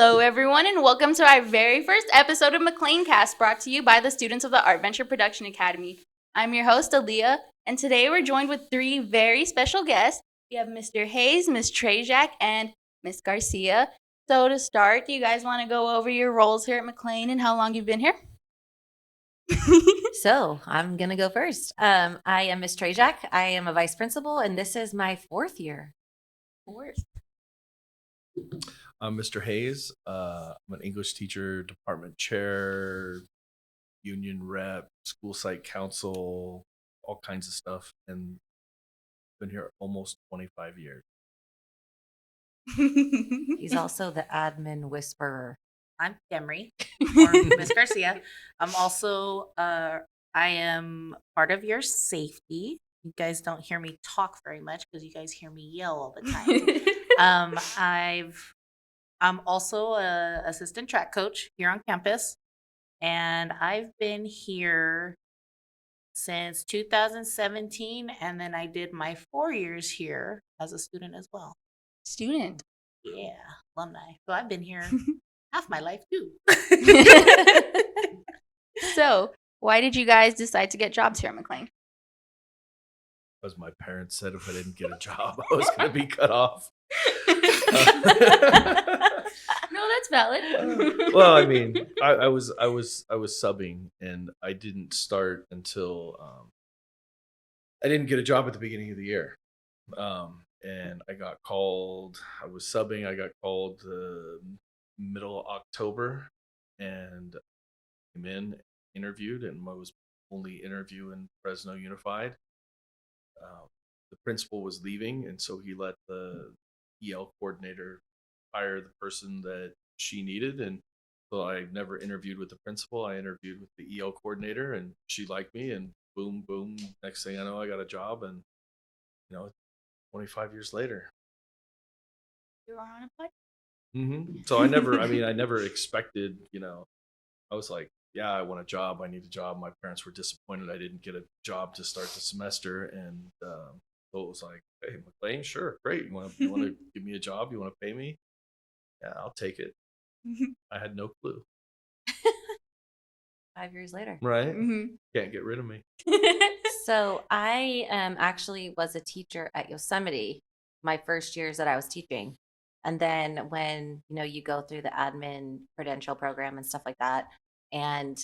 Hello, everyone, and welcome to our very first episode of McLanecast, brought to you by the students of the Art Venture Production Academy. I'm your host, Aaliyah, and today we're joined with three very special guests. We have Mr. Hayes, Ms. Trzeciak, and Ms. Garcia. So to start, do you guys want to go over your roles here at McLane and how long you've been here? So I'm going to go first. I am Ms. Trzeciak. I am a vice principal, and this is my fourth year. I'm Mr. Hayes. I'm an English teacher, department chair, union rep, school site council, all kinds of stuff, and been here almost 25 years. He's also the admin whisperer. I'm Demery, or Miss Garcia. I'm also, I am part of your safety. You guys don't hear me talk very much because you guys hear me yell all the time. I'm also a assistant track coach here on campus, and I've been here since 2017, and then I did my 4 years here as a student as well. Student. Yeah, alumni. So I've been here half my life too. So, why did you guys decide to get jobs here at McLane? Because my parents said if I didn't get a job, I was going to be cut off. No, that's valid. Well, I mean, I was subbing, and I didn't start until I didn't get a job at the beginning of the year, and I got called. I was subbing. I got called middle of October, and came in, interviewed, and I was only interview in Fresno Unified. The principal was leaving, and so he let the EL coordinator hire the person that she needed. And so I never interviewed with the principal. I interviewed with the EL coordinator, and she liked me, and boom, boom. Next thing I know, I got a job, and 25 years later. You were on a podcast? Mm-hmm. So I never expected, I was like, yeah, I want a job. I need a job. My parents were disappointed I didn't get a job to start the semester. And so it was like, hey, McLane, sure, great. You want to give me a job? You want to pay me? Yeah, I'll take it. I had no clue. 5 years later. Right? Mm-hmm. Can't get rid of me. So I actually was a teacher at Yosemite my first years that I was teaching. And then when, you go through the admin credential program and stuff like that, and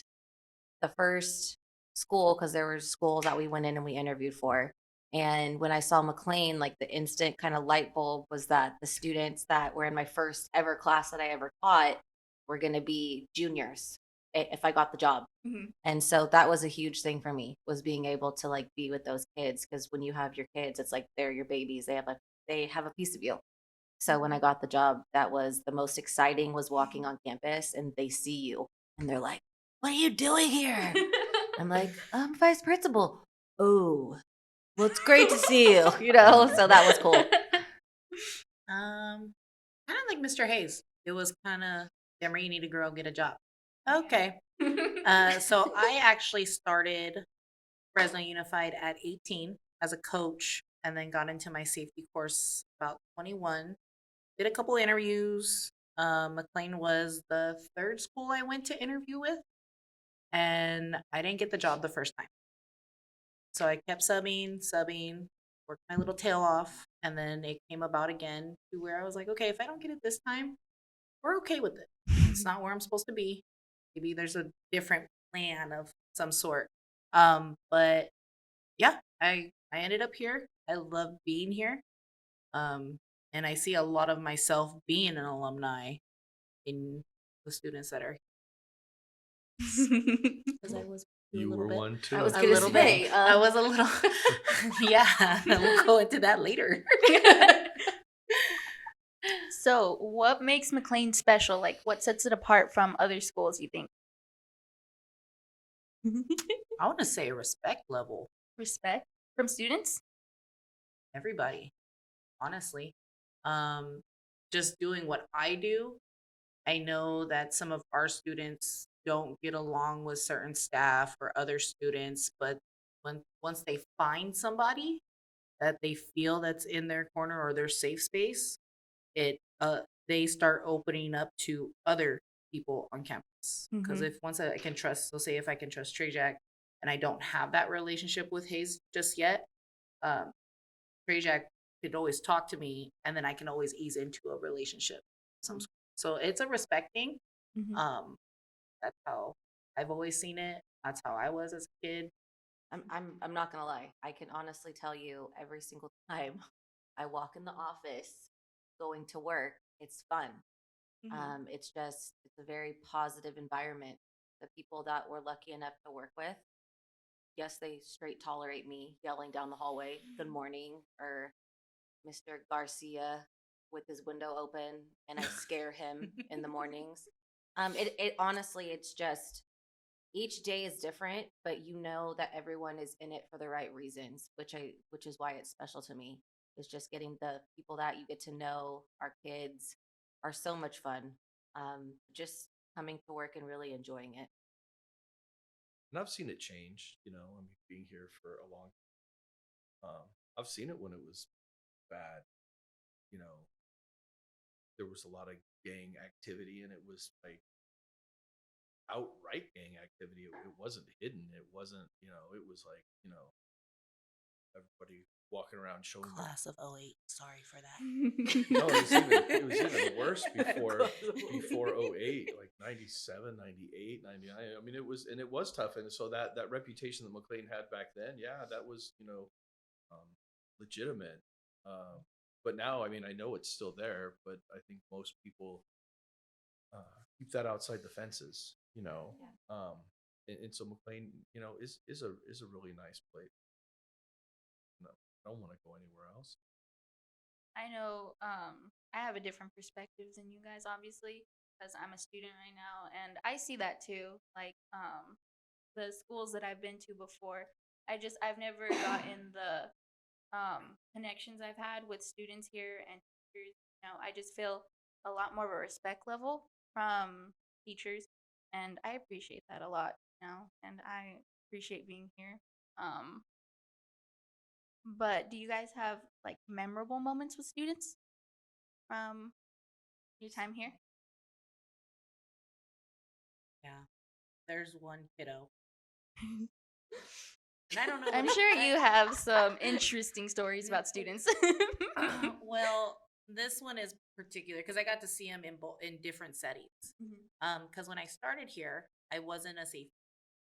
the first school, because there were schools that we went in and we interviewed for. And when I saw McLane, like the instant kind of light bulb was that the students that were in my first ever class that I ever taught were going to be juniors if I got the job. Mm-hmm. And so that was a huge thing for me, was being able to like be with those kids. Because when you have your kids, it's like they're your babies. They have a piece of you. So when I got the job, that was the most exciting, was walking on campus and they see you and they're like, what are you doing here? I'm like, I'm vice principal. Oh, well, it's great to see you, so that was cool. Kind of like Mr. Hayes. It was kind of, Demery, you need to grow, get a job. Okay. So I actually started Fresno Unified at 18 as a coach, and then got into my safety course about 21. Did a couple interviews. McLane was the third school I went to interview with, and I didn't get the job the first time. So I kept subbing, worked my little tail off, and then it came about again to where I was like, okay, if I don't get it this time, we're okay with it. It's not where I'm supposed to be. Maybe there's a different plan of some sort. But yeah, I ended up here. I love being here. And I see a lot of myself being an alumni in the students that are here. Because I was You were bit. one too. I was A gonna little say, bit. I was a little. Yeah, we'll go into that later. So, what makes McLane special? Like, what sets it apart from other schools, you think? I want to say respect level. Respect from students? Everybody, honestly. Just doing what I do. I know that some of our students don't get along with certain staff or other students, but once they find somebody that they feel that's in their corner or their safe space, it they start opening up to other people on campus. Because Mhm. if once I can trust, so say if I can trust Trzeciak and I don't have that relationship with Hayes just yet, um, Trzeciak could always talk to me, and then I can always ease into a relationship. So it's a respecting. Mhm. Um, that's how I've always seen it. That's how I was as a kid. I'm not gonna lie. I can honestly tell you every single time I walk in the office going to work, it's fun. Mhm. It's a very positive environment. The people that we're lucky enough to work with, yes, they straight tolerate me yelling down the hallway, "Good morning," or Mr. Garcia with his window open, and I scare him in the mornings. It honestly, it's just each day is different, but you know that everyone is in it for the right reasons, which is why it's special to me. Is just getting the people that you get to know, our kids, are so much fun. Just coming to work and really enjoying it. And I've seen it change. I mean, being here for a long I've seen it when it was bad. You know, there was a lot of gang activity, and it was like outright gang activity. It wasn't hidden. It wasn't, it was like, everybody walking around showing their. Class of '08. Sorry for that. No, it was even worse before '08, like 97, 98, 99. I mean, it was tough. And so that reputation that McLean had back then, yeah, that was, um, legitimate. But now, I mean, I know it's still there, but I think most people keep that outside the fences. Yeah. And so McLean, is a really nice place. No, I don't want to go anywhere else. I know I have a different perspective than you guys, obviously, because I'm a student right now, and I see that too. Like the schools that I've been to before, I've never gotten the connections I've had with students here and teachers. I just feel a lot more of a respect level from teachers, and I appreciate that a lot. And I appreciate being here. Um, but do you guys have like memorable moments with students from your time here? Yeah, there's one kiddo, and I don't know what I'm he. sure you have some interesting stories about students. Well, this one is particular because I got to see him in different settings. Mhm. Because when I started here, I wasn't a safety.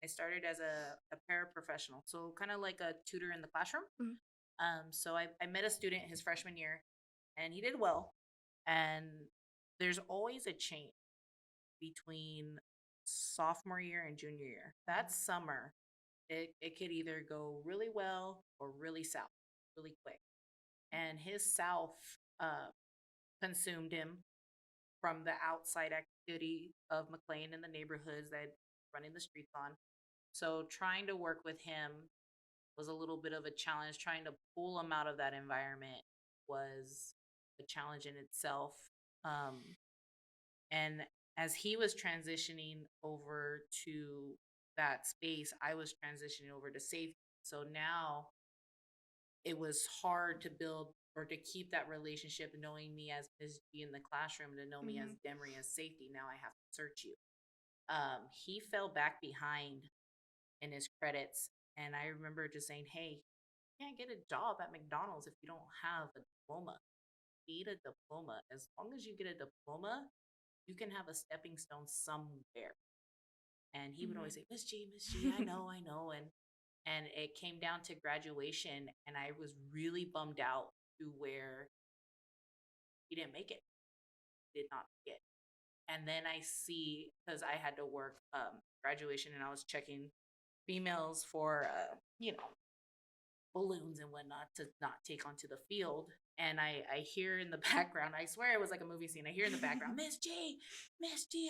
I started as a paraprofessional, so kind of like a tutor in the classroom. Mhm. So I met a student his freshman year, and he did well. And there's always a change between sophomore year and junior year. That summer, it could either go really well or really south, really quick. And his south uh, consumed him from the outside activity of McLean and the neighborhoods that running the streets on. So trying to work with him was a little bit of a challenge. Trying to pull him out of that environment was a challenge in itself. Um, and as he was transitioning over to that space, I was transitioning over to safety. So now it was hard to build or to keep that relationship, knowing me as Ms. G in the classroom, to know me as Mhm. Demery as safety. Now I have to search you. He fell back behind in his credits. And I remember just saying, hey, you can't get a job at McDonald's if you don't have a diploma. You need a diploma. As long as you get a diploma, you can have a stepping stone somewhere. And he would always say, Miss G, I know, I know. And it came down to graduation, and I was really bummed out to where he didn't make it. Did not make it. And then I see, because I had to work graduation, and I was checking females for balloons and whatnot to not take onto the field. And I hear in the background, I swear it was like a movie scene. I hear in the background, Miss G,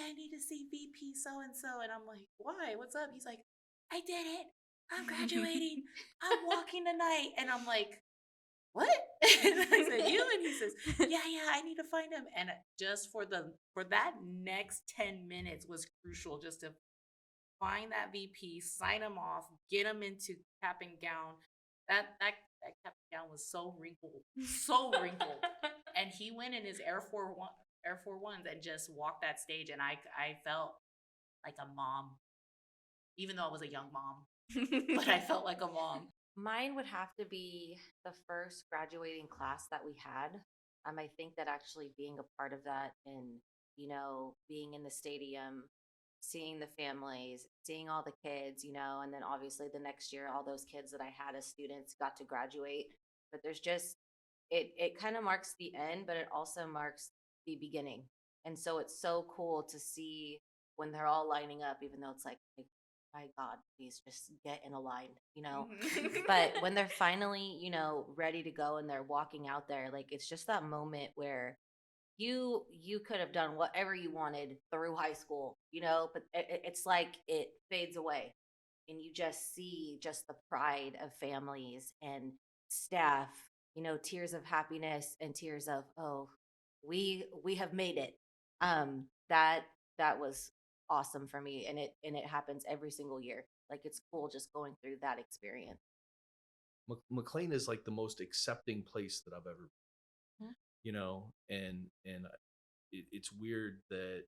I need to see VP so and so. And I'm like, why? What's up? He's like, I did it. I'm graduating. I'm walking tonight. And I'm like, what? And I said, you? And he says, yeah, I need to find him. And just for that next 10 minutes was crucial, just to find that VP, sign him off, get him into cap and gown. That cap and gown was so wrinkled, so wrinkled. And he went in his Air Force Ones and just walk that stage. And I felt like a mom, even though I was a young mom, but I felt like a mom. Mine would have to be the first graduating class that we had. I think that actually being a part of that and, being in the stadium, seeing the families, seeing all the kids, and then obviously the next year, all those kids that I had as students got to graduate. But there's just, it kind of marks the end, but it also marks the beginning. And so it's so cool to see when they're all lining up, even though it's like my God, please just get in a line. But when they're finally, ready to go and they're walking out there, like it's just that moment where you could have done whatever you wanted through high school, but it's like it fades away and you just see just the pride of families and staff, tears of happiness and tears of, oh, we have made it. That was awesome for me, and it happens every single year. Like it's cool just going through that experience. McLean is like the most accepting place that I've ever been, Mhm. and it's weird that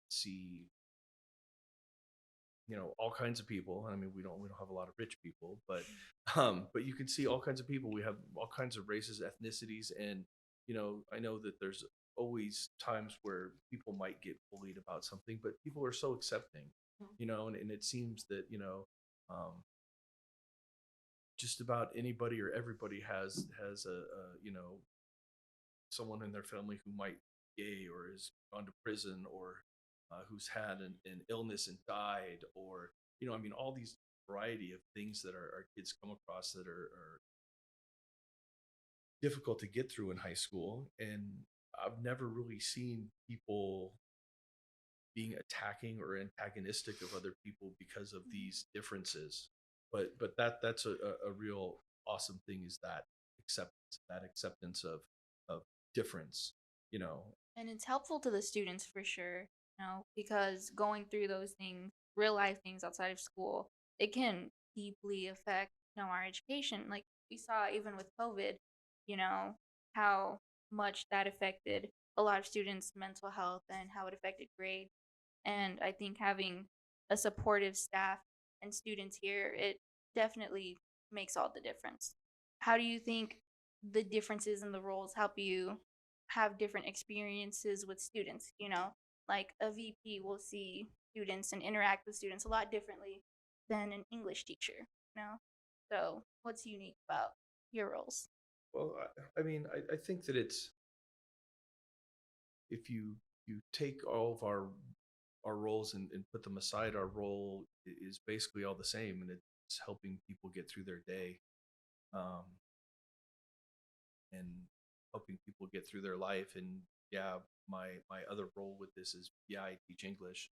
see all kinds of people. I mean, we don't have a lot of rich people, but you can see all kinds of people. We have all kinds of races, ethnicities, and I know that there's always times where people might get bullied about something, but people are so accepting, and it seems that um, just about anybody or everybody has a someone in their family who might be gay or has gone to prison or who's had an illness and died, or I mean all these variety of things that our kids come across that are difficult to get through in high school. And I've never really seen people being attacking or antagonistic of other people because of these differences. But that's a real awesome thing, is that acceptance of difference, you know. And it's helpful to the students for sure, because going through those things, real life things outside of school, it can deeply affect, our education. Like we saw even with COVID, you know, how much that affected a lot of students' mental health and how it affected grades. And I think having a supportive staff and students here, it definitely makes all the difference. How do you think the differences in the roles help you have different experiences with students? Like a VP will see students and interact with students a lot differently than an English teacher, you know? So, what's unique about your roles? Well, I mean, I think that it's, if you take all of our roles and put them aside, our role is basically all the same, and it's helping people get through their day, um, and helping people get through their life. And yeah, my other role with this is, yeah, I teach English.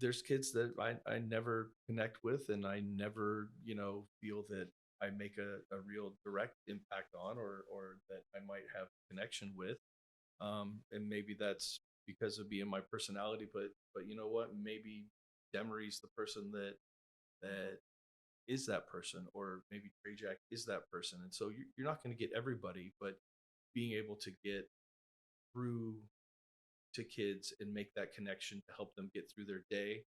There's kids that I never connect with, and I never feel that I make a real direct impact on, or that I might have connection with. And maybe that's because of being my personality, but you know what, maybe Demery's the person that is that person, or maybe Trzeciak is that person. And so you're not going to get everybody, but being able to get through to kids and make that connection to help them get through their day,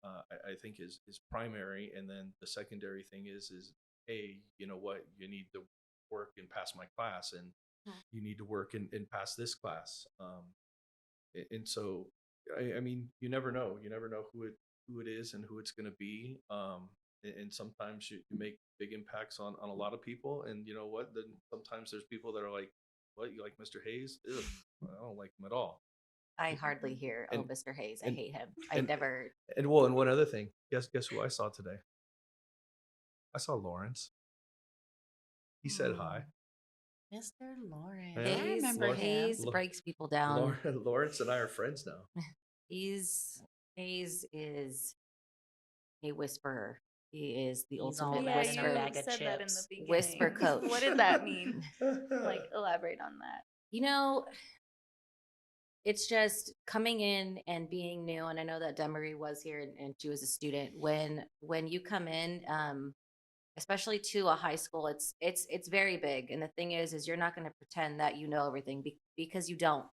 I think is primary. And then the secondary thing is, hey, you know what, you need to work and pass my class, and you need to work and pass this class. And so I mean, you never know who it is and who it's going to be. And sometimes you make big impacts on a lot of people, and you know what, then sometimes there's people that are like, what, you like Mr. Hayes? Ugh, I don't like him at all. I hardly hear, oh, And Mr. Hayes, I and hate him. I and never. and one other thing, guess who I saw today? I saw Lawrence. He said hi. Mr. Lawrence. Yeah. I Hayes, remember him. Hayes breaks people down. Lawrence and I are friends now. Hayes is a whisperer. He is the He's ultimate all Yeah, that in a whisper. bag you of said that in the chips. beginning. Whisper coach. What did that mean? Like, elaborate on that. It's just coming in and being new. And I know that Demery was here and she was a student. When you come in, especially to a high school, it's very big. And the thing is you're not going to pretend that you know everything because you don't.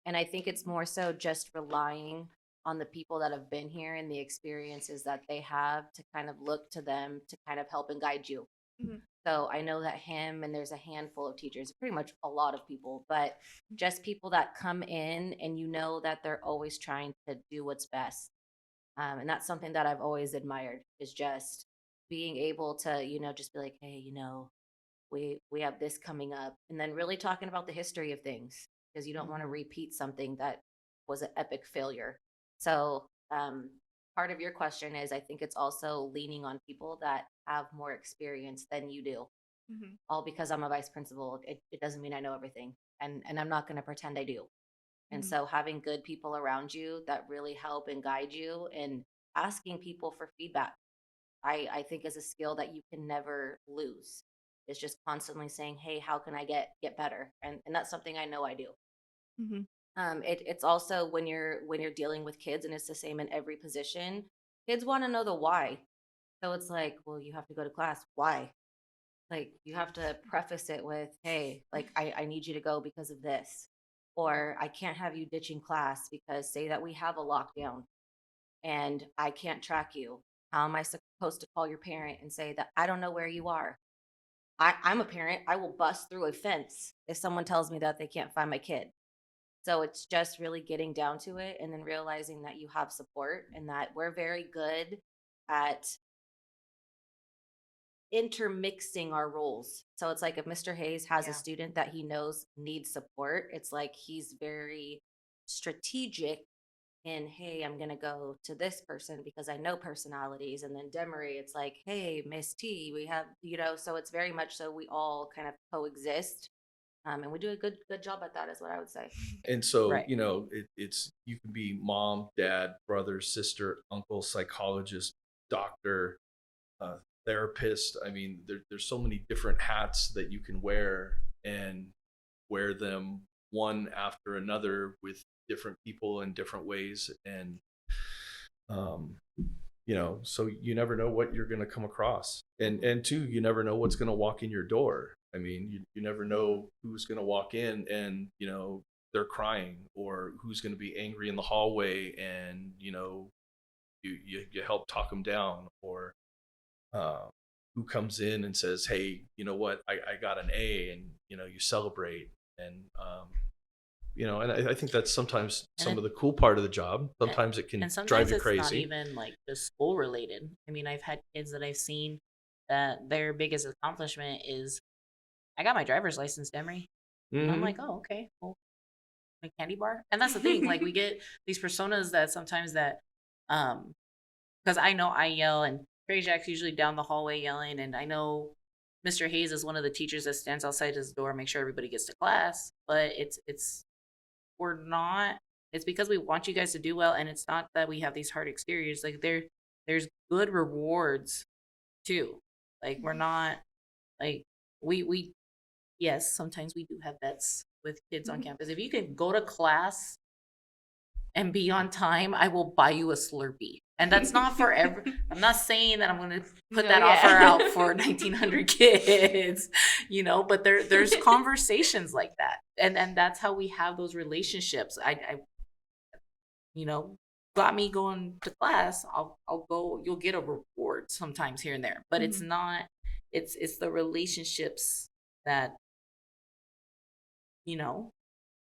And I think it's more so just relying on the people that have been here and the experiences that they have to kind of look to them to kind of help and guide you. Mhm. So I know that him and there's a handful of teachers, pretty much a lot of people, but just people that come in and you know that they're always trying to do what's best. And that's something that I've always admired is just being able to, just be like, hey, we have this coming up, and then really talking about the history of things because you don't want to repeat something that was an epic failure. So part of your question is I think it's also leaning on people that have more experience than you do. Mhm. All because I'm a vice principal, it doesn't mean I know everything, and I'm not going to pretend I do. And Mhm. so having good people around you that really help and guide you and asking people for feedback, I think is a skill that you can never lose. It's just constantly saying, hey, how can I get better? And that's something I know I do. Mhm. It's also when you're dealing with kids, and it's the same in every position. Kids want to know the why. So it's like, well, you have to go to class. Why? Like you have to preface it with, hey, like I need you to go because of this. Or I can't have you ditching class because say that we have a lockdown and I can't track you. How am I supposed to call your parent and say that I don't know where you are? I'm a parent. I will bust through a fence if someone tells me that they can't find my kid. So it's just really getting down to it and then realizing that you have support and that we're very good at intermixing our roles. So it's like if Mr. Hayes has a Yeah. student that he knows needs support, it's like he's very strategic in, hey, I'm going to go to this person because I know personalities. And then Demery, it's like, hey, Miss T, we have, so it's very much so we all kind of coexist. And we do a good job at that is what I would say. And so, Right. it's you can be mom, dad, brother, sister, uncle, psychologist, doctor, uh, therapist. I mean, there's so many different hats that you can wear and wear them one after another with different people in different ways. And, um, so you never know what you're going to come across. And two, you never know what's going to walk in your door. I mean, you never know who's going to walk in and, they're crying, or who's going to be angry in the hallway and, you help talk them down, or uh, who comes in and says, hey, you know what, I got an A, and, you celebrate. And, and I think that's sometimes And some it- of the cool part of the job. Sometimes it can And drive sometimes you it's crazy. not even like just school related. I mean, I've had kids that I've seen that their biggest accomplishment is I got my driver's license, Demery. And I'm Mhm. like, oh, okay, well, a candy bar. And that's the thing, like we get these personas that sometimes that because I know I yell and Trzeciak's usually down the hallway yelling, and I know Mr. Hayes is one of the teachers that stands outside his door, make sure everybody gets to class. But it's we're not. It's because we want you guys to do well, and it's not that we have these hard exteriors. Like there's good rewards too. Like we're not like we yes, sometimes we do have bets with kids on campus. If you can go to class and be on time, I will buy you a Slurpee. And that's not for every. I'm not saying that I'm going to put No, that yeah. offer out for 1,900 kids, But there's conversations like that, and that's how we have those relationships. I got me going to class. I'll go. You'll get a reward sometimes here and there, but it's Mhm. not. It's the relationships that you know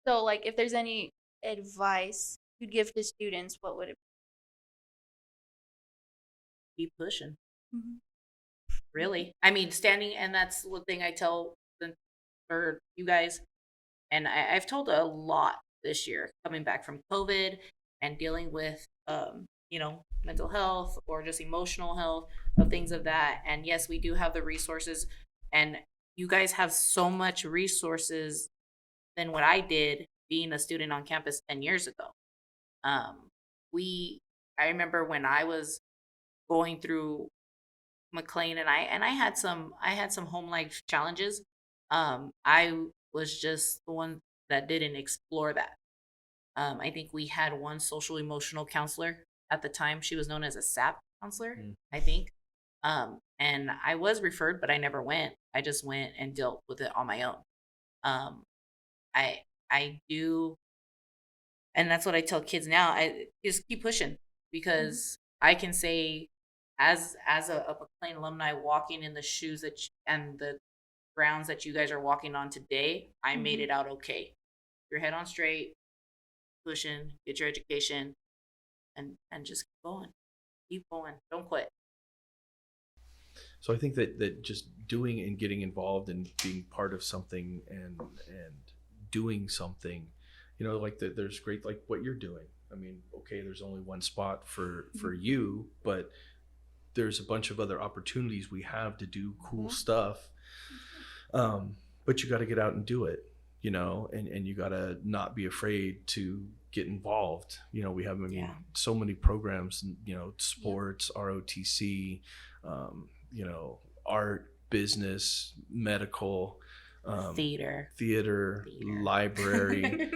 So, like, if there's any advice you'd give to students, what would it keep pushing. be? Mhm. Really, I mean, standing, and that's one thing I tell for you guys. And I've told a lot this year coming back from COVID and dealing with, mental health or just emotional health of things of that. And yes, we do have the resources, and you guys have so much resources than what I did being a student on campus 10 years ago. Um, I remember when I was going through McLane, and I had some home life challenges. I was just the one that didn't explore that. I think we had one social emotional counselor at the time. She was known as a SAP counselor, I think. And I was referred, but I never went. I just went and dealt with it on my own. Um, I do And that's what I tell kids now. I just keep pushing, because I can say, as a McLean alumni, walking in the shoes and the grounds that you guys are walking on today, I made it out okay. Your head on straight, pushing, get your education, and just keep going, don't quit. So I think that just doing and getting involved and being part of something and doing something, like there's great, like what you're doing. I mean, okay, there's only one spot for you, but there's a bunch of other opportunities we have to do cool stuff. But you got to get out and do it, and you got to not be afraid to get involved. We have, so many programs, sports, ROTC, art, business, medical, theater, library,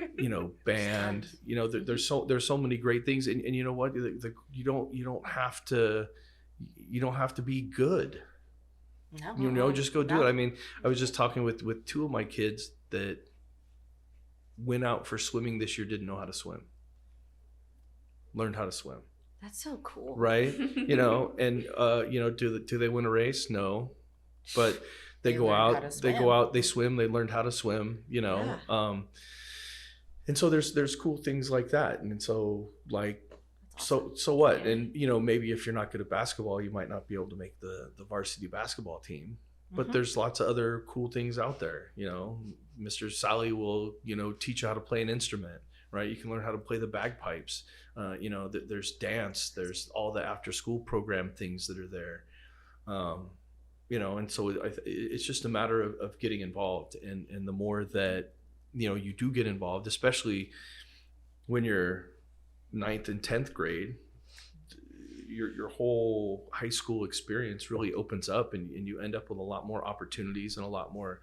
band. There's so many great things, and you know what? You don't have to be good. No. Just go do it. I mean, I was just talking with two of my kids that went out for swimming this year, didn't know how to swim. Learned how to swim. That's so cool. Right? And do they win a race? No. But they go out, they swim, they learned how to swim, and so there's cool things like that. And so like, so what? And maybe if you're not good at basketball, you might not be able to make the varsity basketball team, but there's lots of other cool things out there. Mr. Sally will teach you how to play an instrument, right? You can learn how to play the bagpipes. There's dance, there's all the after school program things that are there. And so it's just a matter of getting involved, and the more that you do get involved, especially when you're 9th and 10th grade, your whole high school experience really opens up, and you end up with a lot more opportunities and a lot more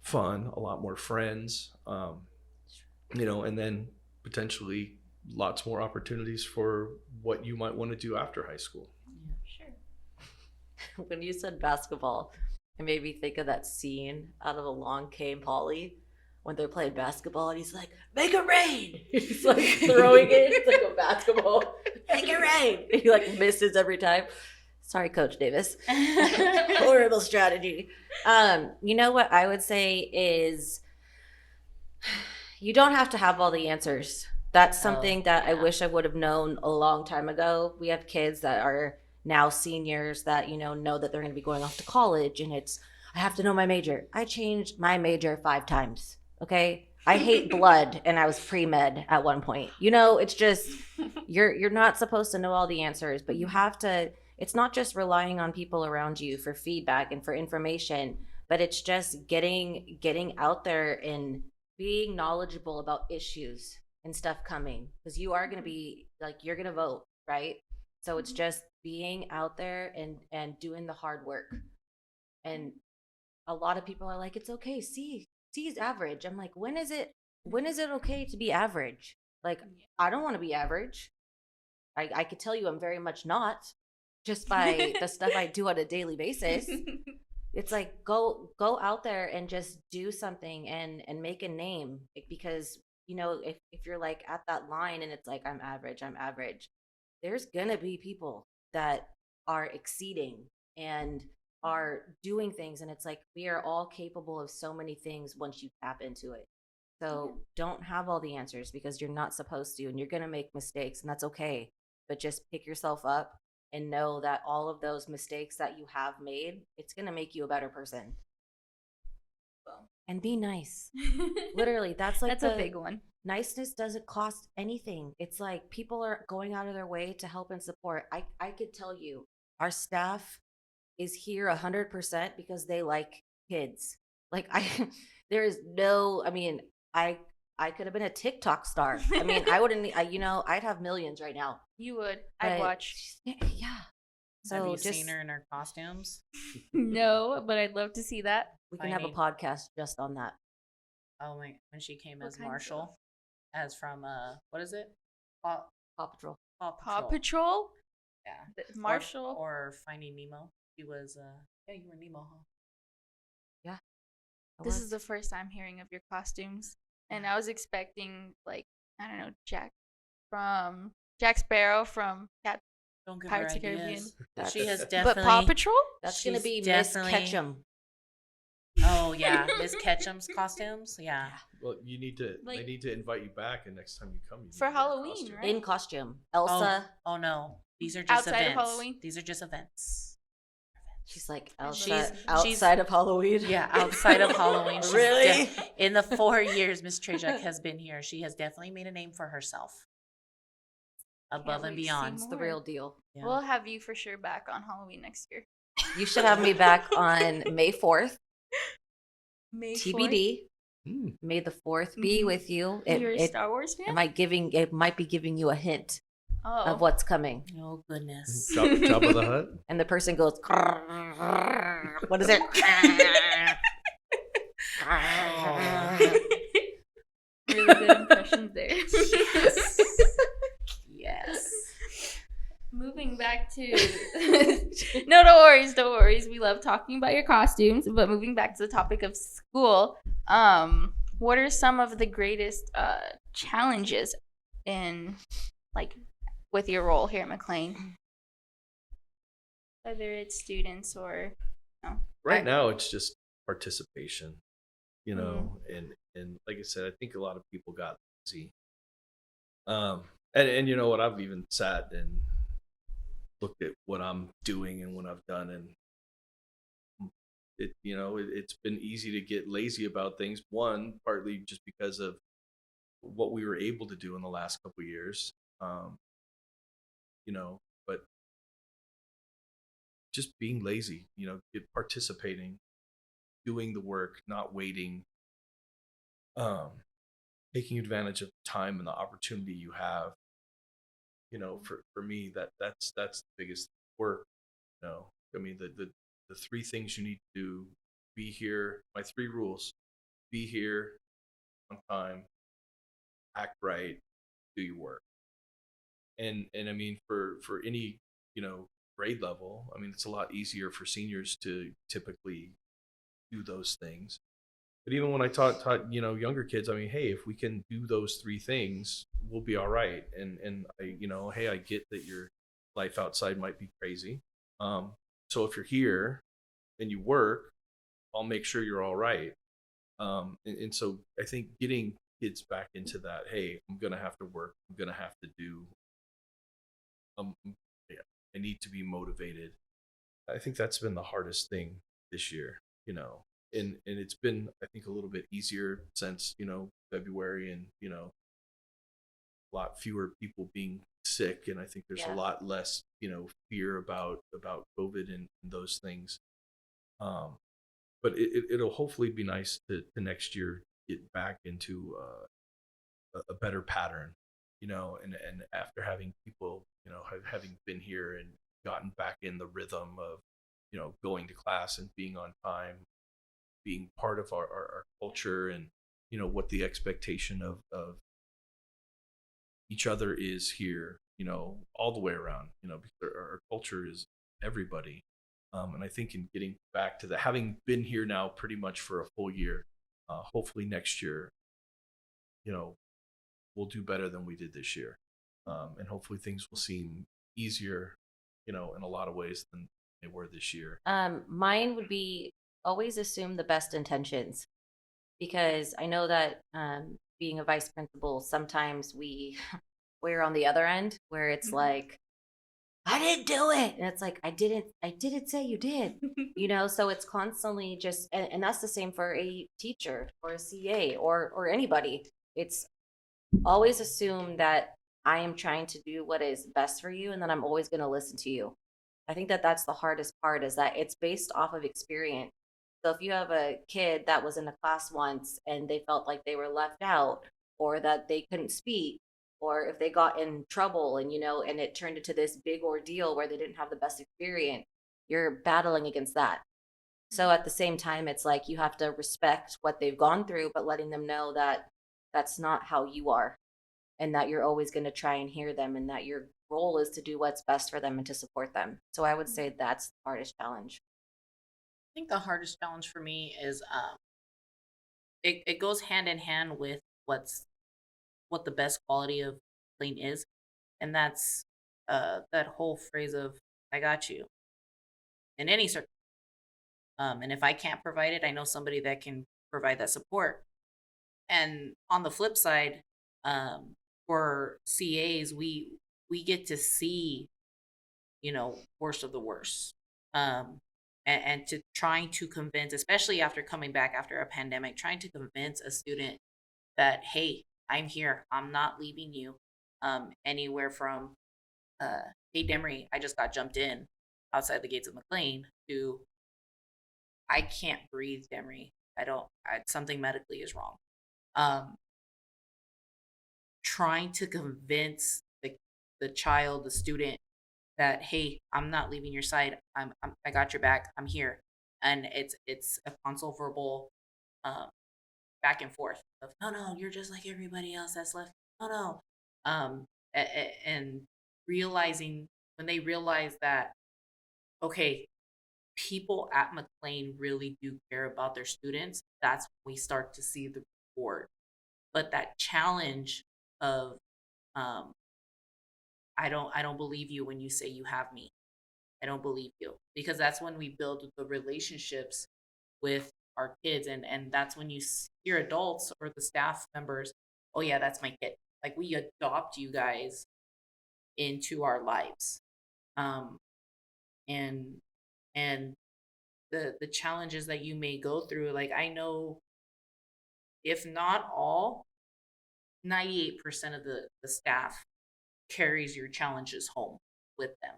fun, a lot more friends, and then potentially lots more opportunities for what you might want to do after high school. Sure. When you said basketball, it made me think of that scene out of Along Came Polly, when they're playing basketball and he's like, make it rain. He's like throwing it. It's like a basketball. Make it rain. And he like misses every time. Sorry, Coach Davis. Horrible strategy. What I would say is, you don't have to have all the answers. That's something that I wish I would have known a long time ago. We have kids that are now seniors that, know that they're going to be going off to college, and I have to know my major. I changed my major 5 times. Okay. I hate blood, and I was pre-med at one point. It's just, you're not supposed to know all the answers, but you have to, it's not just relying on people around you for feedback and for information, but it's just getting out there and being knowledgeable about issues and stuff coming, because you are going to be like, you're going to vote, right? So it's just being out there and doing the hard work. And a lot of people are like, it's okay. C is average. I'm like, when is it okay to be average? Like, I don't want to be average. I could tell you I'm very much not, just by the stuff I do on a daily basis. It's like, go out there and just do something and make a name, because if you're like at that line and it's like, I'm average, there's gonna be people that are exceeding and are doing things, and it's like, we are all capable of so many things once you tap into it. So don't have all the answers, because you're not supposed to, and you're gonna make mistakes, and that's okay. But just pick yourself up and know that all of those mistakes that you have made, it's gonna make you a better person. And be nice. Literally, that's a big one. Niceness doesn't cost anything. It's like, people are going out of their way to help and support. I could tell you, our staff is here 100% because they like kids. Like, there is no, I could have been a TikTok star. I wouldn't, I'd have millions right now. You would. I'd watch. Yeah. So have you seen her in her costumes? No, but I'd love to see that. We can have a podcast just on that. Oh my! When she came as Marshall, as from what is it? Paw Patrol. Paw Patrol. Yeah, Marshall or Finding Nemo. He was you were Nemo, huh? Yeah. This is the first time hearing of your costumes, and I was expecting like I don't know, Jack Sparrow from Don't give her Pirates of the Caribbean. ideas. That's- She has But definitely. Paw Patrol? That's gonna She's be Miss definitely- Ketchum. Oh yeah, Miss Ketchum's costumes. Yeah. Well, you need to. Like- they need to invite you back, and next time you come, you need For to wear a Halloween, costume. right? In costume. Elsa. Oh no, these are just Outside of events. Halloween? These are just events. She's like She's- outside of Halloween. Yeah, outside of Halloween. She's Really? in the 4 years Miss Trzeciak has been here, she has definitely made a name for herself. Above wait and to see beyond. It's the more. real deal. Yeah. We'll have you for sure back on Halloween next year. You should have me back on May 4th. May 4th? TBD. Mm. May the 4th be Mhm. with you. You're a Star Wars fan? It might be giving you a hint Oh. of what's coming. Oh goodness. Jabba the Hutt. And the person goes, what is it? Really good impressions there. Yes. Moving back to no, don't worries. We love talking about your costumes, but moving back to the topic of school, what are some of the greatest challenges in with your role here at McLane? Whether it's students or Right now, it's just participation, you know, and like I said, I think a lot of people got lazy. And you know what? I've even sat and looked at what I'm doing and what I've done, and it's been easy to get lazy about things. One, partly just because of what we were able to do in the last couple of years, but just being lazy, participating, doing the work, not waiting, taking advantage of the time and the opportunity you have. For me, that's the biggest work. I mean, the three things you need to do: be here. My 3 rules: be here on time, act right, do your work. And I mean, for any grade level, I mean, it's a lot easier for seniors to typically do those things. But even when I taught younger kids, I mean, hey, if we can do those 3 things, we'll be all right. And hey, I get that your life outside might be crazy. So if you're here and you work, I'll make sure you're all right. And so I think getting kids back into that, hey, I'm gonna have to work. I'm gonna have to do. I need to be motivated. I think that's been the hardest thing this year. And it's been, I think, a little bit easier since February, and a lot fewer people being sick, and I think there's a lot less fear about COVID and those things. But it'll hopefully be nice to next year get back into a better pattern, and after having people having been here and gotten back in the rhythm of going to class and being on time, being part of our culture, and what the expectation of each other is here, all the way around, because our culture is everybody. And I think in getting back to having been here now pretty much for a full year, hopefully next year, we'll do better than we did this year. And hopefully things will seem easier, in a lot of ways than they were this year. Mine would be always assume the best intentions, because I know that being a vice principal, sometimes we're on the other end where it's like, I didn't do it, and it's like I didn't say you did. So it's constantly just, and that's the same for a teacher or a CA or anybody. It's always assume that I am trying to do what is best for you, and then I'm always going to listen to you. I think that that's the hardest part, is that it's based off of experience. So if you have a kid that was in a class once and they felt like they were left out, or that they couldn't speak, or if they got in trouble and and it turned into this big ordeal where they didn't have the best experience, you're battling against that. So at the same time, it's like you have to respect what they've gone through, but letting them know that that's not how you are, and that you're always going to try and hear them, and that your role is to do what's best for them and to support them. So I would say that's the hardest challenge. I think the hardest challenge for me is it goes hand in hand with what's what the best quality of McLean is, and that's that whole phrase of "I got you" in any circumstance. And if I can't provide it, I know somebody that can provide that support. And on the flip side, for CAs, we get to see, worst of the worst. And to trying to convince, especially after coming back after a pandemic, trying to convince a student that, hey, I'm here, I'm not leaving you. Anywhere from, hey, Demery, I just got jumped in outside the gates of McLean, to I can't breathe, Demery. Something medically is wrong. Trying to convince the child, the student, that, hey, I'm not leaving your side. I got your back. I'm here. And it's a consolable back and forth of, no, you're just like everybody else that's left. No. And realizing, when they realize that, okay, people at McLean really do care about their students, that's when we start to see the reward. But that challenge of, I don't believe you when you say you have me. I don't believe you, because that's when we build the relationships with our kids, and that's when you hear adults or the staff members, oh yeah, that's my kid. Like, we adopt you guys into our lives. And the challenges that you may go through, like, I know, if not all, 98% of the staff carries your challenges home with them.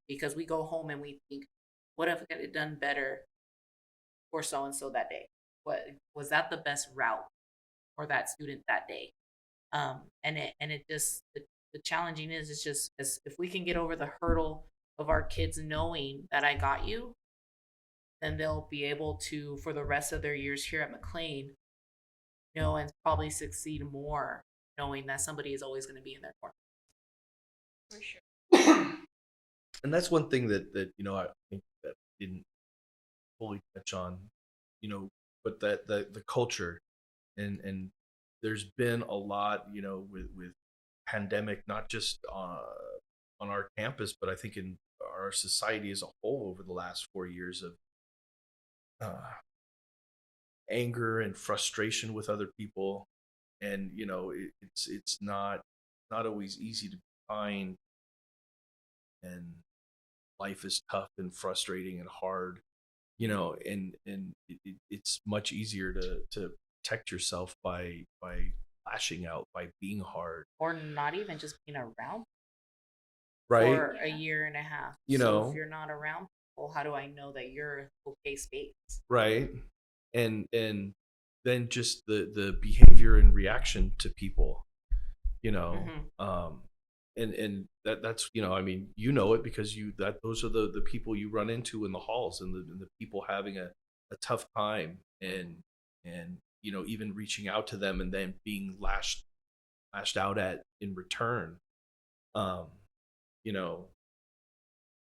Because we go home and we think, what if I could have done better for so and so that day? What was that, the best route for that student that day? And it just, the challenging is just, if we can get over the hurdle of our kids knowing that I got you, then they'll be able to, for the rest of their years here at McLean, and probably succeed more, knowing that somebody is always going to be in their corner. For sure. And that's one thing that I think that didn't fully touch on, but that the culture, and there's been a lot, with pandemic, not just on our campus, but I think in our society as a whole over the last 4 years of anger and frustration with other people. And it's not always easy to be kind, and life is tough and frustrating and hard, and it's much easier to protect yourself by lashing out, by being hard, Or not even just being around right? for a year and a half. So if you're not around people, how do I know that you're an okay space? Right. And then just the behavior and reaction to people, Mhm. And that's I mean, it because those are the people you run into in the halls, and the people having a tough time, and even reaching out to them and then being lashed out at in return. That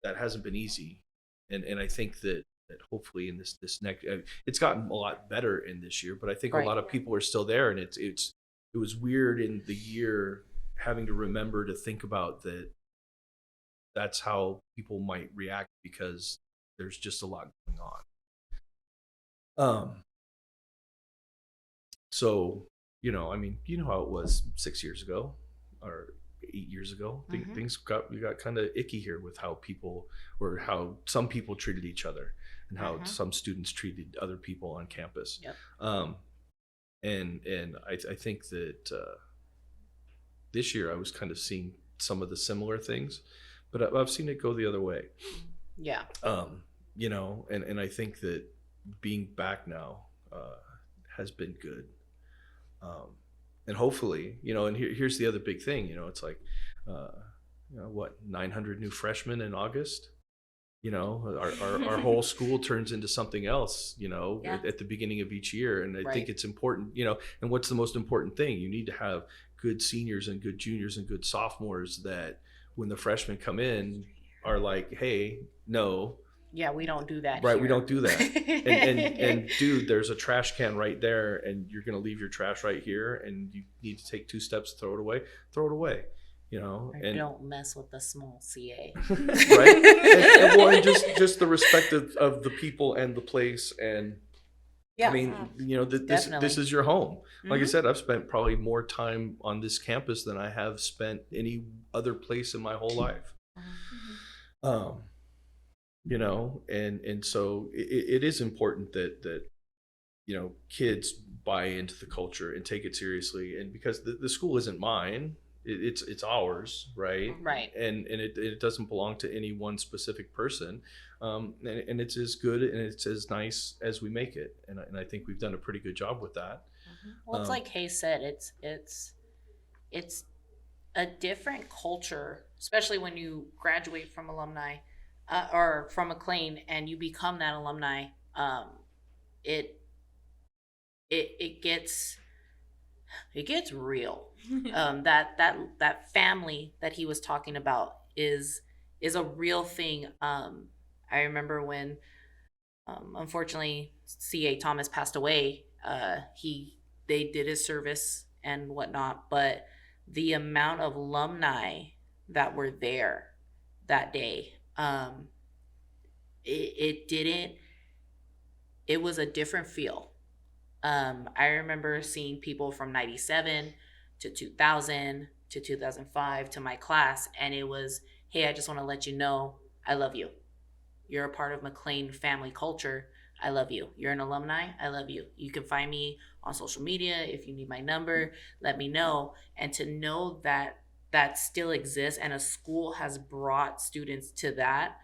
hasn't been easy, and I think that hopefully in this next, it's gotten a lot better in this year, but I think a Right. lot of people are still there, and it was weird in the year having to remember to think about that. That's how people might react, because there's just a lot going on. So I mean, how it was 6 years ago or 8 years ago. Mhm. Things got kind of icky here with how people, or how some people treated each other, and how some students treated other people on campus. Yep. And I think that this year I was kind of seeing some of the similar things, but I've seen it go the other way. Yeah. And I think that being back now has been good. And hopefully, and here's the other big thing, it's like, 900 new freshmen in August. Our whole school turns into something else, Yeah. at the beginning of each year. And I Right. think it's important, and what's the most important thing? You need to have good seniors and good juniors and good sophomores that when the freshmen come in are like, hey, no, Yeah, we don't do that. Right, here. we don't do that. And dude, there's a trash can right there, and you're gonna leave your trash right here, and you need to take 2 steps to throw it away. Throw it away, you know. Or And don't mess with the small CA. right, and just the respect of the people and the place, and Yeah, I mean, you know, this definitely. is your home. Like I Mhm. said, I've spent probably more time on this campus than I have spent any other place in my whole life. Um, you know, and so it is important that you know, kids buy into the culture and take it seriously, and because the school isn't mine, it's ours, right? Right. And it doesn't belong to any one specific person, and it's as good and it's as nice as we make it, and I think we've done a pretty good job with that. Well, it's like Hayes said, it's a different culture, especially when you graduate from alumni or from McLean and you become that alumni. It it gets real. That family that he was talking about is a real thing. I remember when unfortunately CA Thomas passed away. They did his service and whatnot, but the amount of alumni that were there that day, it didn't. It was a different feel. I remember seeing people from 97 to 2000 to 2005 to my class, and it was, hey, I just want to let you know I love you. You're a part of McLean family culture. I love you. You're an alumni. I love you. You can find me on social media. If you need my number, let me know. And to know that that still exists and a school has brought students to that,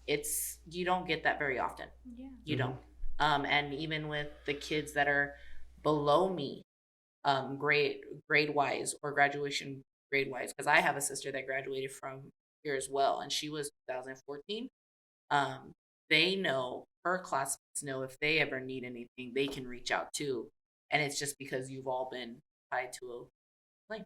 it's, you don't get that very often. Yeah. You don't. And even with the kids that are below me, grade wise or graduation grade wise, because I have a sister that graduated from here as well, and she was 2014. They know, her classmates know, if they ever need anything, they can reach out too, and it's just because you've all been tied to a link.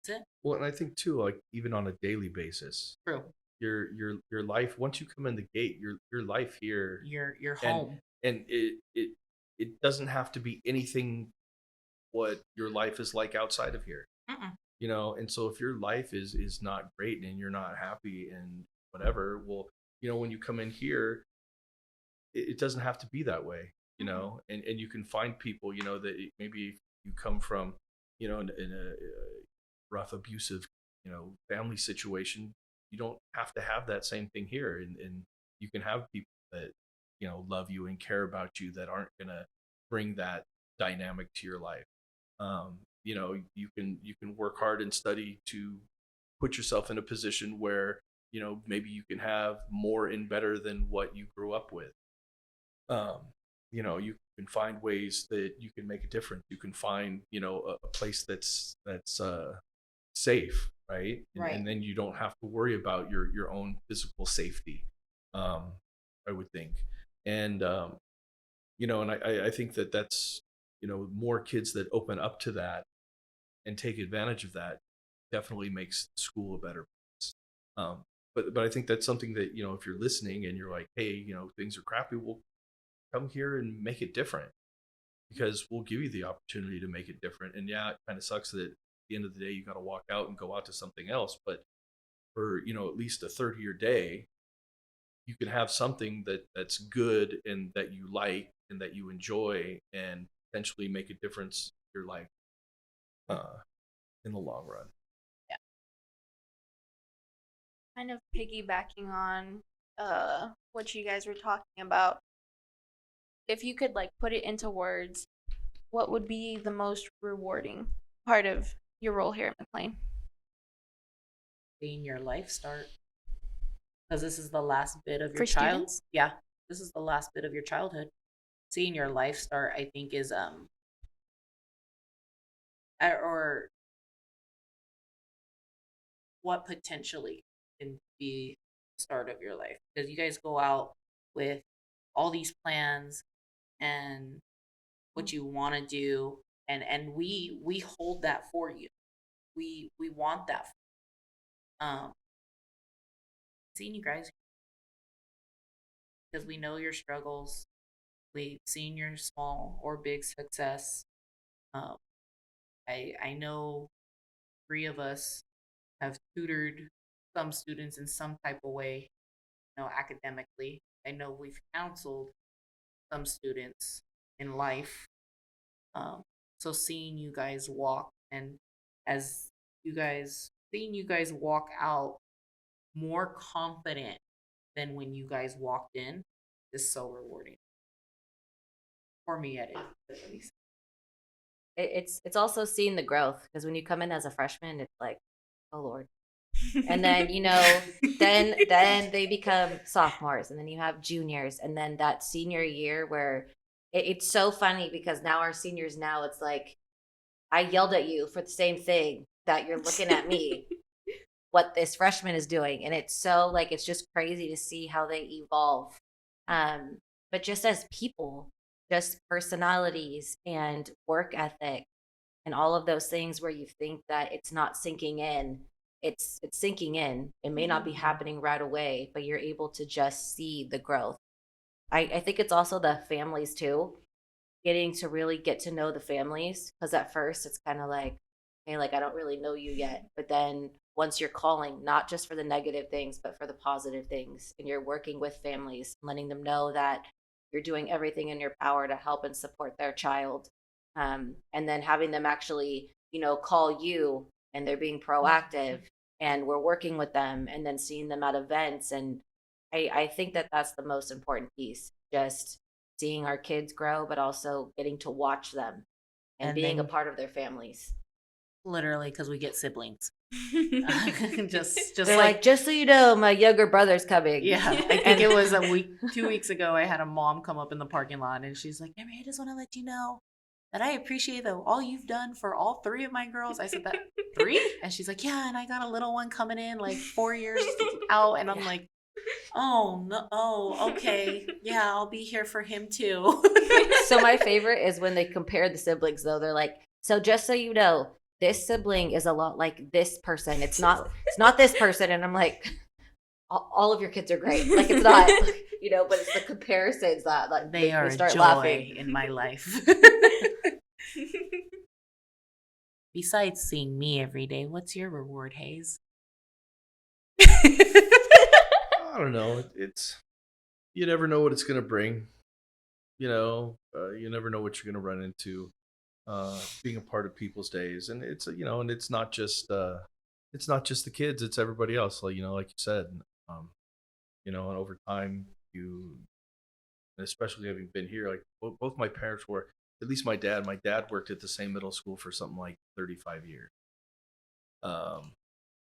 That's it. Well, and I think too, like even on a daily basis, True. your life, once you come in the gate, your life here, You're and home. and it doesn't have to be anything what your life is like outside of here, Mm-mm. you know. And so if your life is not great and you're not happy and whatever, well, you know, when you come in here, it doesn't have to be that way, you know. And you can find people, you know, that maybe you come from, you know, in a rough abusive, you know, family situation, you don't have to have that same thing here, and you can have people that, you know, love you and care about you, that aren't gonna bring that dynamic to your life. You know, you can work hard and study to put yourself in a position where, you know, maybe you can have more and better than what you grew up with. um, you know, you can find ways that you can make a difference. You can find, you know, a place that's safe, right? Right. And then you don't have to worry about your own physical safety, um, I would think. And you know, and I think that that's, you know, more kids that open up to that and take advantage of that definitely makes school a better place. But I think that's something that, you know, if you're listening and you're like, hey, you know, things are crappy, well, come here and make it different, because we'll give you the opportunity to make it different. And yeah, it kind of sucks that at the end of the day you got to walk out and go out to something else, but for, you know, at least a third of your day, you can have something that's good and that you like and that you enjoy, and potentially make a difference in your life in the long run. Kind of piggybacking on what you guys were talking about, if you could like put it into words, what would be the most rewarding part of your role here at McLean? Seeing your life start, because this is the last bit of your For child. students? Yeah, this is the last bit of your childhood. Seeing your life start, I think, is or what potentially can be the start of your life, because you guys go out with all these plans and what you want to do, and we hold that for you. We want that. Seeing you guys because we know your struggles. We've seen your small or big success. Um, I know 3 of us have tutored some students in some type of way, academically. I know we've counseled some students in life. Um, so seeing you guys walk, and as seeing you guys walk out more confident than when you guys walked in is so rewarding for me at least. It's also seeing the growth, because when you come in as a freshman, it's like, oh Lord. And then then they become sophomores, and then you have juniors, and then that senior year where it's so funny, because now our seniors, now it's like, I yelled at you for the same thing that you're looking at me what this freshman is doing, and it's so, like, it's just crazy to see how they evolve. But just as people, just personalities and work ethic and all of those things, where you think that it's not sinking in, it's sinking in. It may not be happening right away, but you're able to just see the growth. I think it's also the families too, getting to really get to know the families, because at first it's kind of like, hey, like, I don't really know you yet. But then once you're calling, not just for the negative things, but for the positive things, and you're working with families, letting them know that you're doing everything in your power to help and support their child. And then having them actually, call you, and they're being proactive, and we're working with them, and then seeing them at events. And I think that that's the most important piece, just seeing our kids grow, but also getting to watch them and being a part of their families. Literally, because we get siblings. just They're like, just so you know, my younger brother's coming. Yeah, I think it was 2 weeks ago. I had a mom come up in the parking lot, and she's like, "Emery, I just want to let you know that I appreciate all you've done for all 3 of my girls." I said, "That 3?" And she's like, "Yeah, and I got a little one coming in like 4 years out." And I'm like, "Oh no, oh okay, yeah, I'll be here for him too." So my favorite is when they compare the siblings, though. They're like, "So just so you know, this sibling is a lot like this person. It's not this person." And I'm like, all of your kids are great. Like, it's not, but it's the comparisons that, like, they are start a joy laughing in my life. Besides seeing me every day, what's your reward, Hayes? I don't know. It's you never know what it's gonna bring. You never know what you're gonna run into. Being a part of people's days, and and it's not just the kids. It's everybody else. Like you said, and over time, especially having been here, like both my parents were. At least my dad. My dad worked at the same middle school for something like 35 years.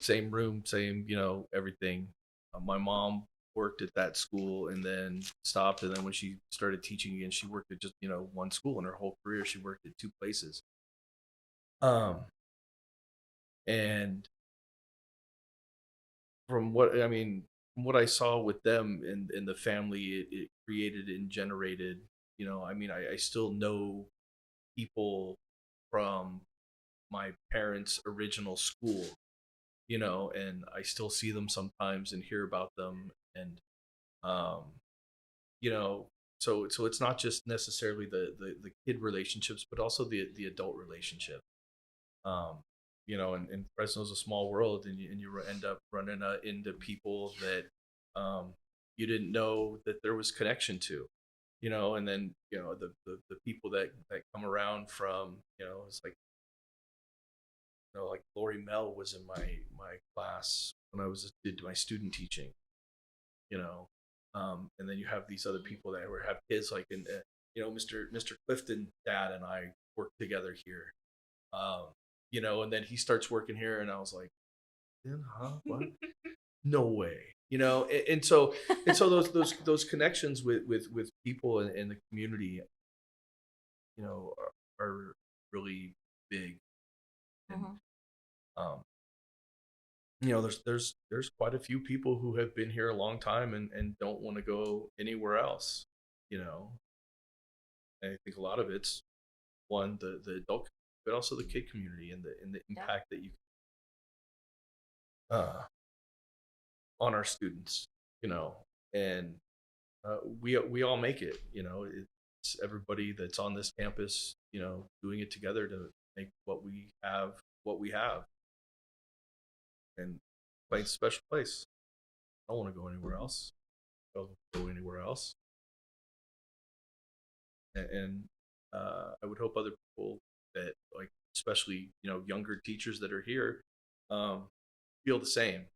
Same room, same everything. My mom worked at that school and then stopped, and then when she started teaching again, she worked at just one school. In her whole career, she worked at 2 places. And from what I saw with them and the family it created and generated, I still know people from my parents' original school, and I still see them sometimes and hear about them. And um, so it's not just necessarily the kid relationships, but also the adult relationship. um and Fresno's a small world, and you end up running into people that you didn't know that there was connection to, and then the people that come around from, it's like, like Lori Mel was in my class when I did my student teaching, and then you have these other people that have kids, like, in Mr. Clifton dad and I work together here. And then he starts working here, and I was like, what? No way. And so those connections with people in the community, are really big. And um there's quite a few people who have been here a long time and don't want to go anywhere else. And I think a lot of it's, one, the adult, but also the kid community, and the impact that you on our students, and we all make it. It's everybody that's on this campus, doing it together to make what we have, and McLane's a special place. I don't want to go anywhere else. I don't go anywhere else. And I would hope other people that, like, especially younger teachers that are here, feel the same,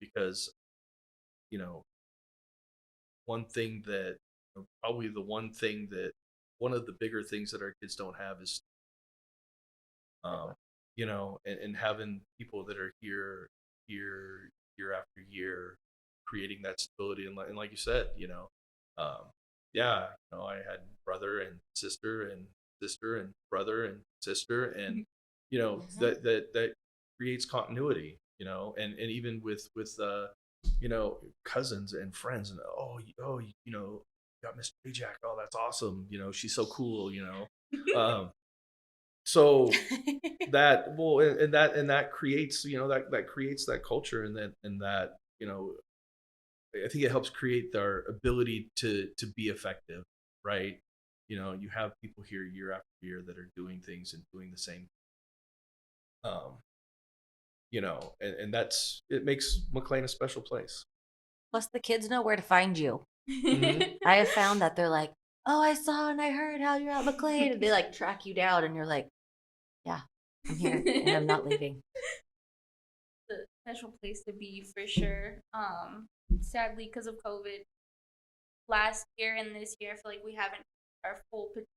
because one thing that probably the one of the bigger things that our kids don't have is and having people that are here year after year, creating that stability. And like you said, I had brother and sister and brother and sister, and that creates continuity, and even with cousins and friends, and got Mr. Trzeciak, oh, that's awesome, she's so cool, so that that creates that creates that culture, and that I think it helps create our ability to be effective, right? You have people here year after year that are doing things and doing the same, and that's, it makes McLane a special place. Plus, the kids know where to find you. Mhm. I have found that they're like, oh, I saw and I heard how you're at McLane. And they like track you down, and you're like, yeah, I'm here and I'm not leaving. It's a special place to be for sure. Sadly, because of COVID, last year and this year, I feel like we haven't our full potential,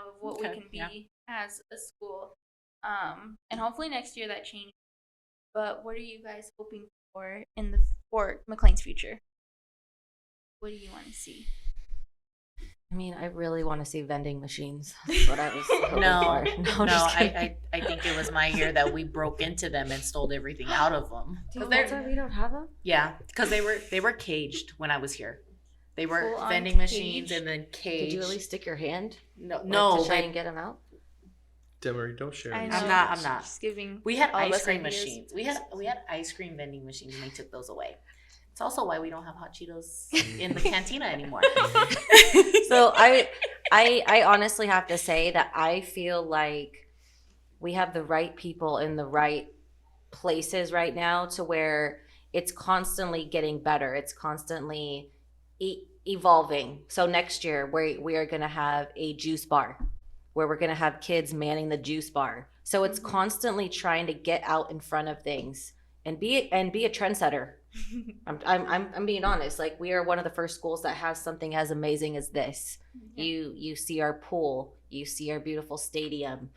of what we can be as a school. And hopefully next year that changes. But what are you guys hoping for for McLane's future? What do you want to see? I mean, I really want to see vending machines. That's what I was hoping for. No, I think it was my year that we broke into them and stole everything out of them. That's why we don't have them? Yeah, because they were caged when I was here. They were Full-on vending machines caged? and then caged. Did you at least stick your hand? No, To try and get them out? Demery, don't share I these know. I'm not. Just giving We had all of ice us cream ideas. machines. We had ice cream vending machines, and they took those away. It's also why we don't have hot Cheetos in the cantina anymore. So I honestly have to say that I feel like we have the right people in the right places right now, to where it's constantly getting better. It's constantly evolving. So next year we are going to have a juice bar where we're going to have kids manning the juice bar. So it's constantly trying to get out in front of things and be a trendsetter. I'm being honest. Like, we are one of the first schools that has something as amazing as this. You see our pool, you see our beautiful stadium.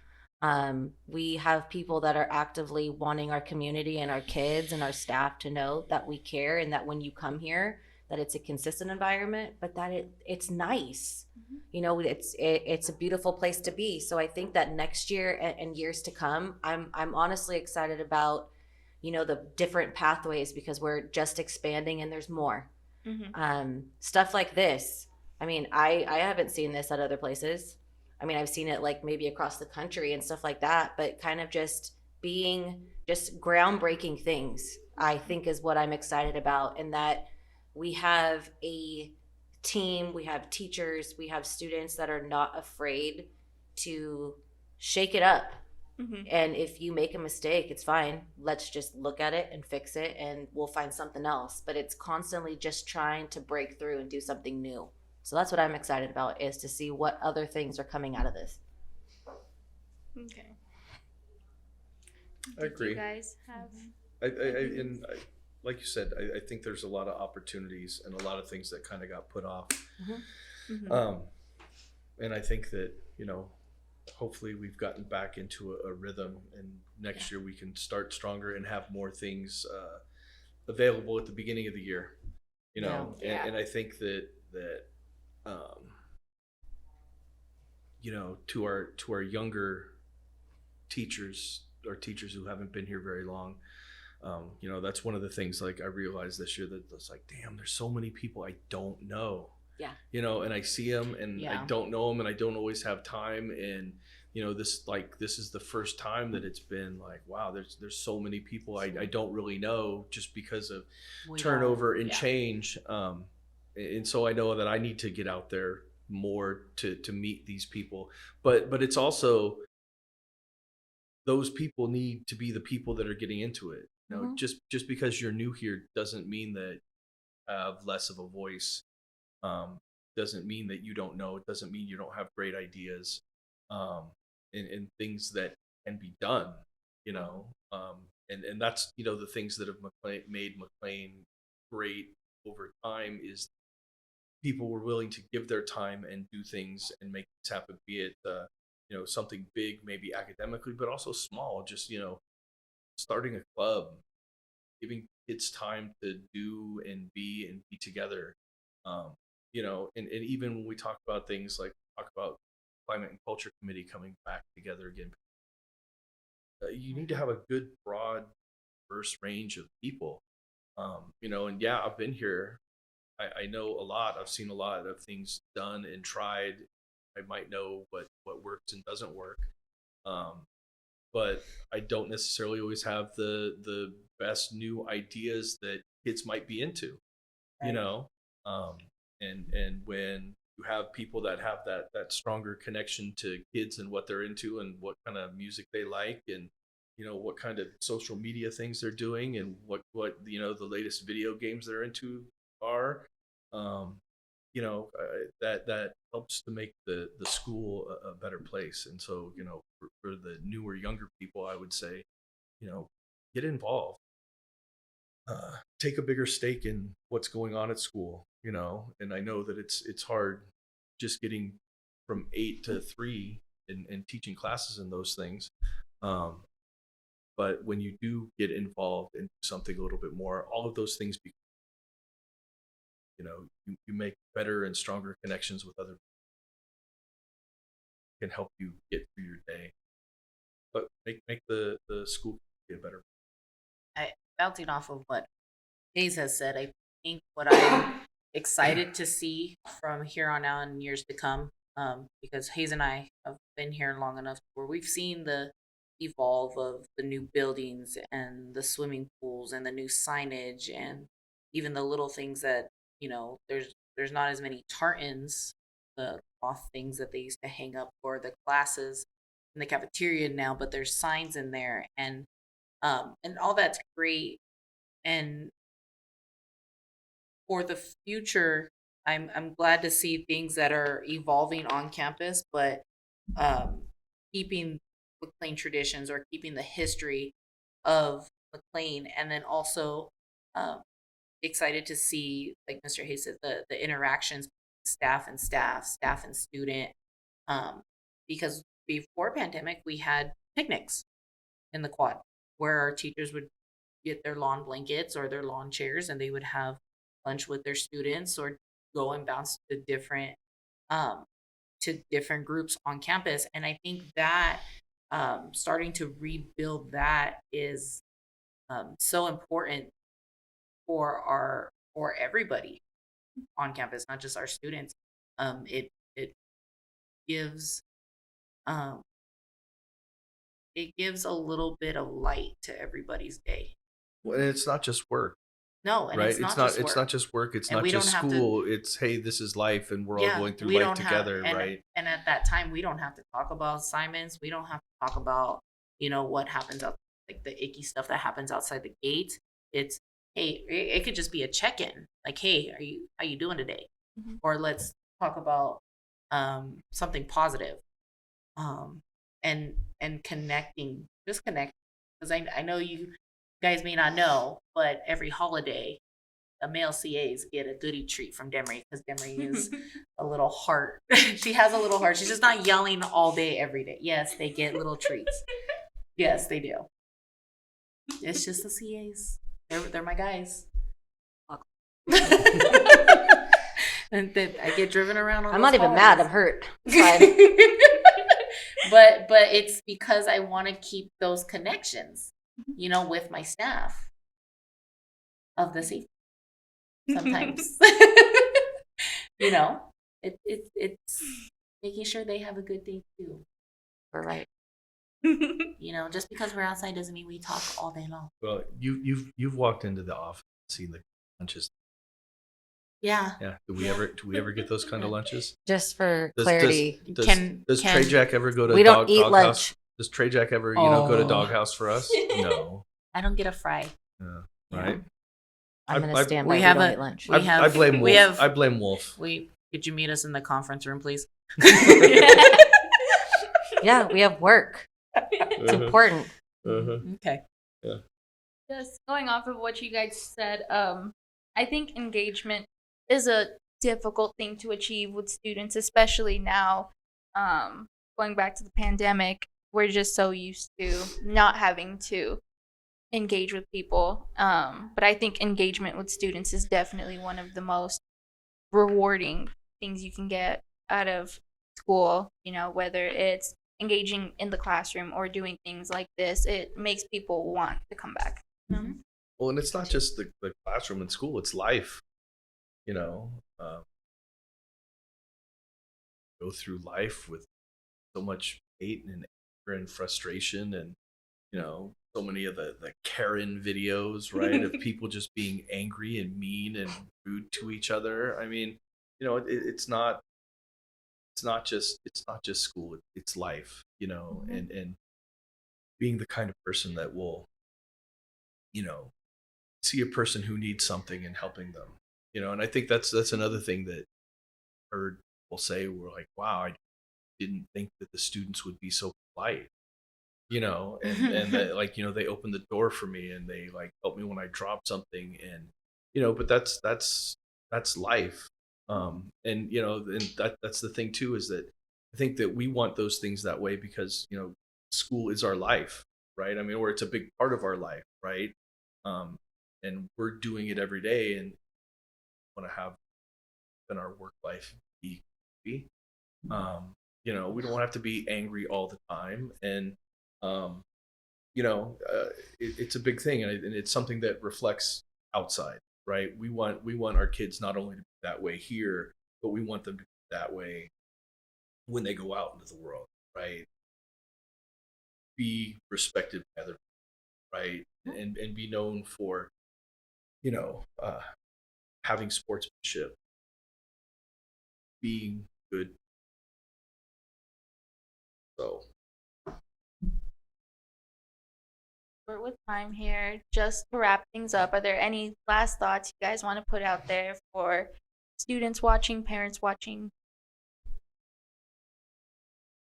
We have people that are actively wanting our community and our kids and our staff to know that we care, and that when you come here, that it's a consistent environment, but that it's nice. It's a beautiful place to be. So I think that next year and years to come, I'm honestly excited about the different pathways, because we're just expanding and there's more. Stuff like this. I mean, I haven't seen this at other places. I mean, I've seen it like maybe across the country and stuff like that, but kind of just being just groundbreaking things, I think, is what I'm excited about. And that we have a team, we have teachers, we have students that are not afraid to shake it up. And if you make a mistake, it's fine. Let's just look at it and fix it, and we'll find something else. But it's constantly just trying to break through and do something new. So that's what I'm excited about, is to see what other things are coming out of this. Okay. I agree. You guys have like you said, I think there's a lot of opportunities and a lot of things that kind of got put off. And I think that, hopefully we've gotten back into a rhythm, and next year we can start stronger and have more things available at the beginning of the year, And I think that to our younger teachers, or teachers who haven't been here very long, that's one of the things, like, I realized this year, that it's like, damn, there's so many people I don't know. And I see them, and I don't know them, and I don't always have time. And this is the first time that it's been like, wow, there's so many people I don't really know, just because of turnover and change. and so I know that I need to get out there more to meet these people. But it's also, those people need to be the people that are getting into it. You know, Mhm. just because you're new here doesn't mean that you have less of a voice. Um, doesn't mean that you don't know. It doesn't mean you don't have great ideas, um, and things that can be done. You know, and that's, you know, the things that have made McLean great over time is people were willing to give their time and do things and make things happen. Be it you know, something big, maybe academically, but also small. Just, you know, starting a club, giving kids time to do and be together. Um, you know, and even when we talk about things like talk about climate and culture committee coming back together again, you need to have a good broad diverse range of people. You know, and yeah, I've been here. I know a lot. I've seen a lot of things done and tried. I might know what works and doesn't work. Um, but I don't necessarily always have the best new ideas that kids might be into, you Right. know. Um, and when you have people that have that stronger connection to kids and what they're into and what kind of music they like, and you know what kind of social media things they're doing, and what you know the latest video games they're into are, um, you know, that helps to make the school a better place. And so, you know, for the newer younger people, I would say, you know, get involved, take a bigger stake in what's going on at school, you know. And I know that it's hard just getting from 8 to 3 and teaching classes and those things, um, but when you do get involved in something a little bit more, all of those things you know, you make better and stronger connections with other, can help you get through your day, but make the school be a better. Bouncing off of what Hayes has said, I think what I'm excited to see from here on out in years to come, because Hayes and I have been here long enough where we've seen the evolve of the new buildings and the swimming pools and the new signage and even the little things that, you know, there's not as many tartans, the cloth things that they used to hang up for the classes in the cafeteria now, but there's signs in there, and all that's great. And for the future, I'm glad to see things that are evolving on campus, but um, keeping McLean traditions or keeping the history of McLean, and then also um, excited to see, like Mr. Hayes said, the interactions between staff and student, um, because before pandemic we had picnics in the quad where our teachers would get their lawn blankets or their lawn chairs and they would have lunch with their students or go and bounce um to different groups on campus. And I think that starting to rebuild that is so important for everybody on campus, not just our students. It gives um it gives a little bit of light to everybody's day. Well, and it's not just work, No, and right? it's not just It's work. not just work. It's And not we don't just have to, school. It's, hey, this is life, and we're all yeah, going through we life don't have, together, and right? and at that time we don't have to talk about assignments. We don't have to talk about, you know, what happens out, like the icky stuff that happens outside the gate. It's, hey, it could just be a check-in. Like, hey, how you doing today? Mhm. Or let's talk about something positive. Um and connecting, just connect, because I know you guys may not know, but every holiday the male CAs get a goodie treat from Demery because Demery is a little heart. She has a little heart. She's just not yelling all day, every day. Yes, they get little treats. Yes, they do. It's just the CAs. They're my guys. And then I get driven around on I'm those not even mad. I'm holidays. hurt. It's fine. But it's because I want to keep those connections, you know, with my staff of the safety sometimes. You know, it's making sure they have a good day too. We're right. You know, just because we're outside doesn't mean we talk all day long. Well, you've walked into the office, seen the lunches. Yeah. Yeah. Do we ever get those kind of lunches? Just for Does- clarity, Does Can- Trzeciak ever go to we don't eat Doghouse? lunch. Does Trzeciak ever, go to Oh. Doghouse for us? No. I don't get a fry. Yeah. Yeah. Right. I'm going I- to stand we by. We have don't a- eat lunch. we have- I blame Wolf. we have- I blame Wolf. Could you meet us in the conference room, please? Yeah, we have work. It's important. Okay. Just going off of what you guys said, I think engagement is a difficult thing to achieve with students, especially now. Going back to the pandemic, we're just so used to not having to engage with people. But I think engagement with students is definitely one of the most rewarding things you can get out of school, whether it's engaging in the classroom or doing things like this. It makes people want to come back. Well, and it's not just the classroom and school; it's life. Go through life with so much hate and anger and frustration, and so many of the Karen videos, right, of people just being angry and mean and rude to each other. I mean, it's not just school; it's life. And being the kind of person that will, see a person who needs something and helping them. And I think that's another thing that I heard people say. We're like, wow, I didn't think that the students would be so polite. And that, they opened the door for me and they helped me when I dropped something, and but that's life. And that's the thing too, is that I think that we want those things that way because school is our life, right? I mean, or it's a big part of our life, right? And we're doing it every day, and want to have in our work life be happy. We don't have to be angry all the time, and it's a big thing, and it's something that reflects outside, right? We want our kids not only to be that way here, but we want them to be that way when they go out into the world, right? Be respected by other people, right? And be known for having sportsmanship, being good. So Short with time here. Just to wrap things up, are there any last thoughts you guys want to put out there for students watching, parents watching?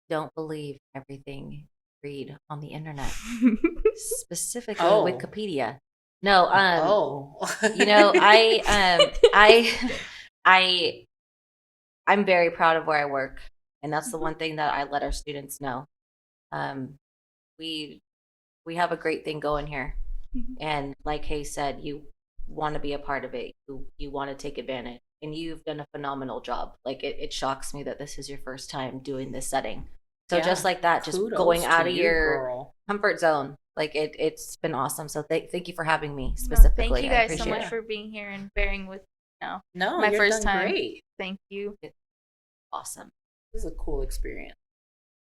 Don't believe everything you read on the internet, specifically Oh. Wikipedia. No, I'm very proud of where I work, and that's the one thing that I let our students know. We have a great thing going here, and like Hayes said, you want to be a part of it. You want to take advantage, and you've done a phenomenal job. It shocks me that this is your first time doing this setting. So Yeah. just like that, just Kudos going to out of you, your girl. comfort zone. It's been awesome. So thank you for having me No, specifically. thank you I guys so appreciate much it. for being here and bearing with No, my you're first done time. Great. Thank you. Awesome. This is a cool experience.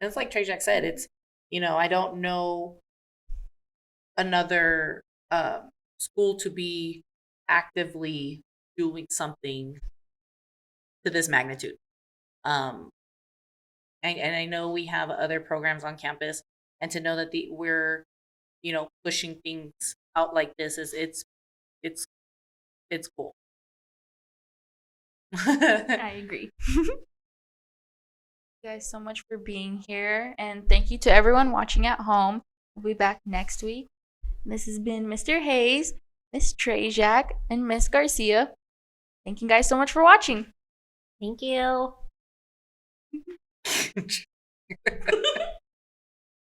And it's like Trzeciak said, it's, I don't know another school to be actively doing something to this magnitude. And I know we have other programs on campus, and to know that we're, pushing things out like this it's cool. I agree. Thank you guys so much for being here, and thank you to everyone watching at home. We'll be back next week. This has been Mr. Hayes, Miss Trzeciak, and Miss Garcia. Thank you guys so much for watching. Thank you.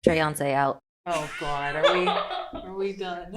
Treyonce out. Oh God, are we done?